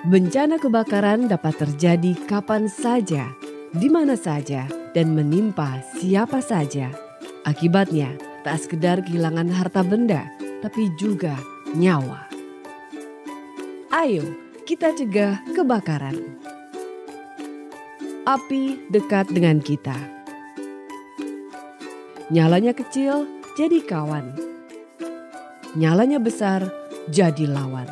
Bencana kebakaran dapat terjadi kapan saja, di mana saja, dan menimpa siapa saja. Akibatnya, tak sekedar kehilangan harta benda, tapi juga nyawa. Ayo, kita cegah kebakaran. Api dekat dengan kita. Nyalanya kecil, jadi kawan. Nyalanya besar, jadi lawan.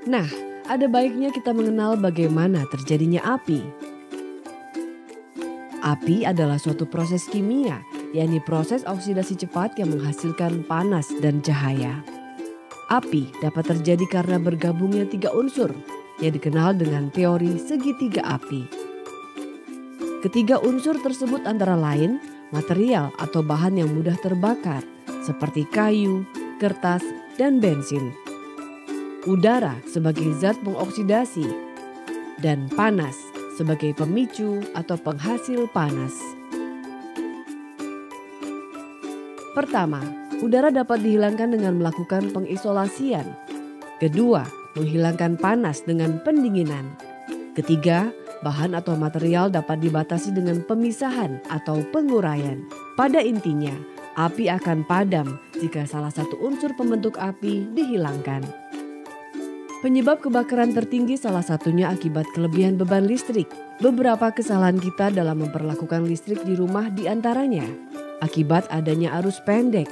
Nah, ada baiknya kita mengenal bagaimana terjadinya api. Api adalah suatu proses kimia, yakni proses oksidasi cepat yang menghasilkan panas dan cahaya. Api dapat terjadi karena bergabungnya 3 unsur yang dikenal dengan teori segitiga api. Ketiga unsur tersebut antara lain material atau bahan yang mudah terbakar seperti kayu, kertas, dan bensin. Udara sebagai zat pengoksidasi, dan panas sebagai pemicu atau penghasil panas. Pertama, udara dapat dihilangkan dengan melakukan pengisolasian. Kedua, menghilangkan panas dengan pendinginan. Ketiga, bahan atau material dapat dibatasi dengan pemisahan atau penguraian. Pada intinya, api akan padam jika salah satu unsur pembentuk api dihilangkan. Penyebab kebakaran tertinggi salah satunya akibat kelebihan beban listrik. Beberapa kesalahan kita dalam memperlakukan listrik di rumah diantaranya akibat adanya arus pendek,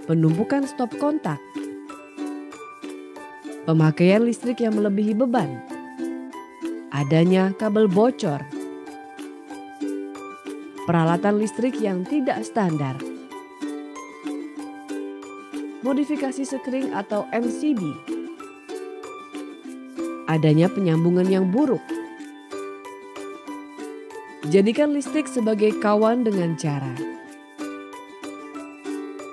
penumpukan stop kontak, pemakaian listrik yang melebihi beban, adanya kabel bocor, peralatan listrik yang tidak standar, modifikasi sekring atau MCB, adanya penyambungan yang buruk. Jadikan listrik sebagai kawan dengan cara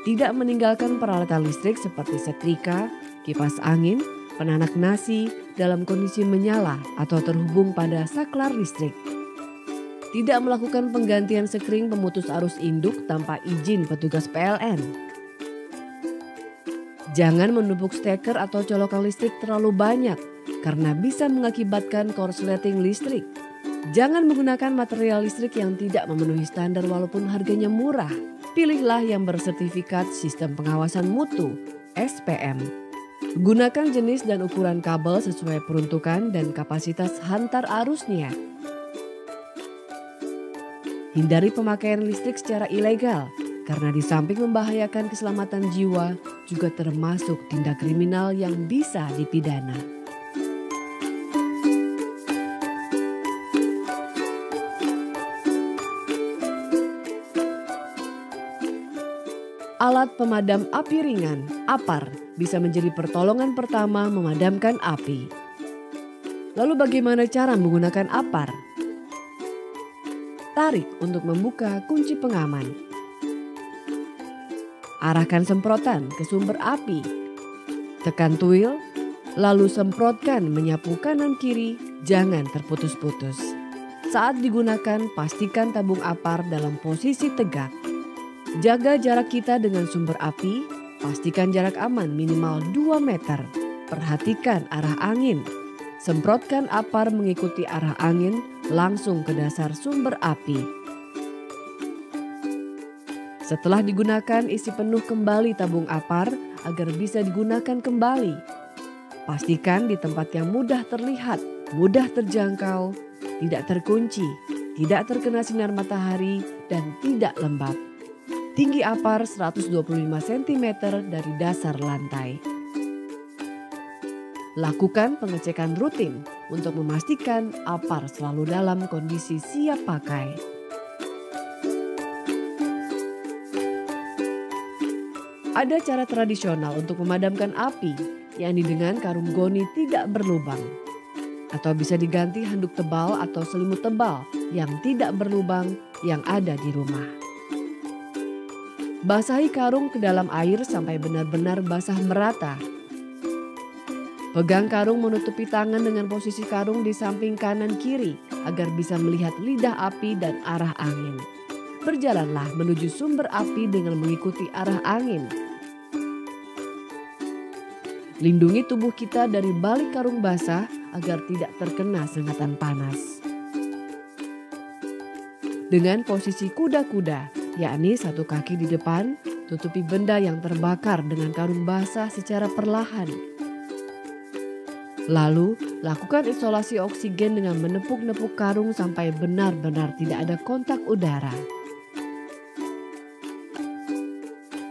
tidak meninggalkan peralatan listrik seperti setrika, kipas angin, penanak nasi dalam kondisi menyala atau terhubung pada saklar listrik. Tidak melakukan penggantian sekring pemutus arus induk tanpa izin petugas PLN. Jangan menumpuk steker atau colokan listrik terlalu banyak karena bisa mengakibatkan korsleting listrik. Jangan menggunakan material listrik yang tidak memenuhi standar walaupun harganya murah. Pilihlah yang bersertifikat Sistem Pengawasan Mutu (SPM). Gunakan jenis dan ukuran kabel sesuai peruntukan dan kapasitas hantar arusnya. Hindari pemakaian listrik secara ilegal karena di samping membahayakan keselamatan jiwa juga termasuk tindak kriminal yang bisa dipidana. Alat pemadam api ringan, APAR, bisa menjadi pertolongan pertama memadamkan api. Lalu bagaimana cara menggunakan APAR? Tarik untuk membuka kunci pengaman. Arahkan semprotan ke sumber api. Tekan tuil, lalu semprotkan menyapu kanan kiri, jangan terputus-putus. Saat digunakan, pastikan tabung APAR dalam posisi tegak. Jaga jarak kita dengan sumber api, pastikan jarak aman minimal 2 meter. Perhatikan arah angin. Semprotkan APAR mengikuti arah angin langsung ke dasar sumber api. Setelah digunakan, isi penuh kembali tabung APAR agar bisa digunakan kembali. Pastikan di tempat yang mudah terlihat, mudah terjangkau, tidak terkunci, tidak terkena sinar matahari, dan tidak lembab. Tinggi APAR 125 cm dari dasar lantai. Lakukan pengecekan rutin untuk memastikan APAR selalu dalam kondisi siap pakai. Ada cara tradisional untuk memadamkan api, yakni dengan karung goni tidak berlubang. Atau bisa diganti handuk tebal atau selimut tebal yang tidak berlubang yang ada di rumah. Basahi karung ke dalam air sampai benar-benar basah merata. Pegang karung menutupi tangan dengan posisi karung di samping kanan kiri agar bisa melihat lidah api dan arah angin. Berjalanlah menuju sumber api dengan mengikuti arah angin. Lindungi tubuh kita dari balik karung basah agar tidak terkena sengatan panas. Dengan posisi kuda-kuda, yakni satu kaki di depan, tutupi benda yang terbakar dengan karung basah secara perlahan. Lalu, lakukan isolasi oksigen dengan menepuk-nepuk karung sampai benar-benar tidak ada kontak udara.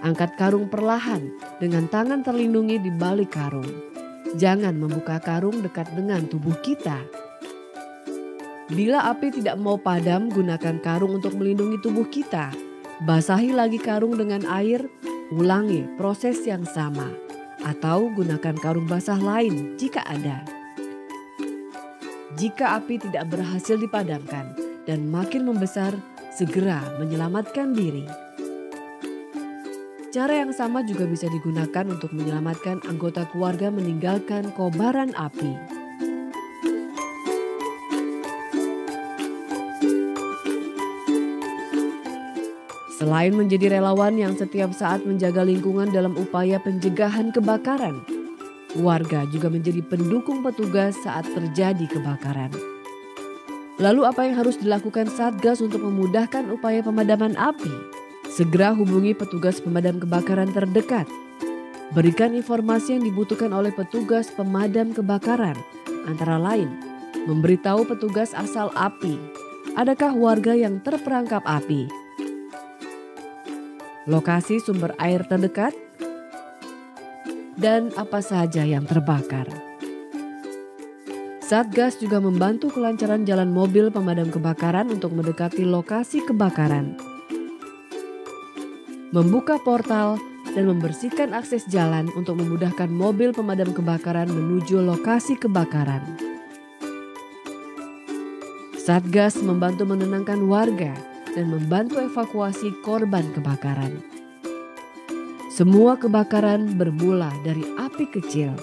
Angkat karung perlahan dengan tangan terlindungi di balik karung. Jangan membuka karung dekat dengan tubuh kita. Bila api tidak mau padam, gunakan karung untuk melindungi tubuh kita. Basahi lagi karung dengan air, ulangi proses yang sama. Atau gunakan karung basah lain jika ada. Jika api tidak berhasil dipadamkan dan makin membesar, segera menyelamatkan diri. Cara yang sama juga bisa digunakan untuk menyelamatkan anggota keluarga meninggalkan kobaran api. Selain menjadi relawan yang setiap saat menjaga lingkungan dalam upaya pencegahan kebakaran, warga juga menjadi pendukung petugas saat terjadi kebakaran. Lalu apa yang harus dilakukan Satgas untuk memudahkan upaya pemadaman api? Segera hubungi petugas pemadam kebakaran terdekat. Berikan informasi yang dibutuhkan oleh petugas pemadam kebakaran, antara lain memberitahu petugas asal api, adakah warga yang terperangkap api, lokasi sumber air terdekat, dan apa saja yang terbakar. Satgas juga membantu kelancaran jalan mobil pemadam kebakaran untuk mendekati lokasi kebakaran, membuka portal, dan membersihkan akses jalan untuk memudahkan mobil pemadam kebakaran menuju lokasi kebakaran. Satgas membantu menenangkan warga dan membantu evakuasi korban kebakaran. Semua kebakaran bermula dari api kecil.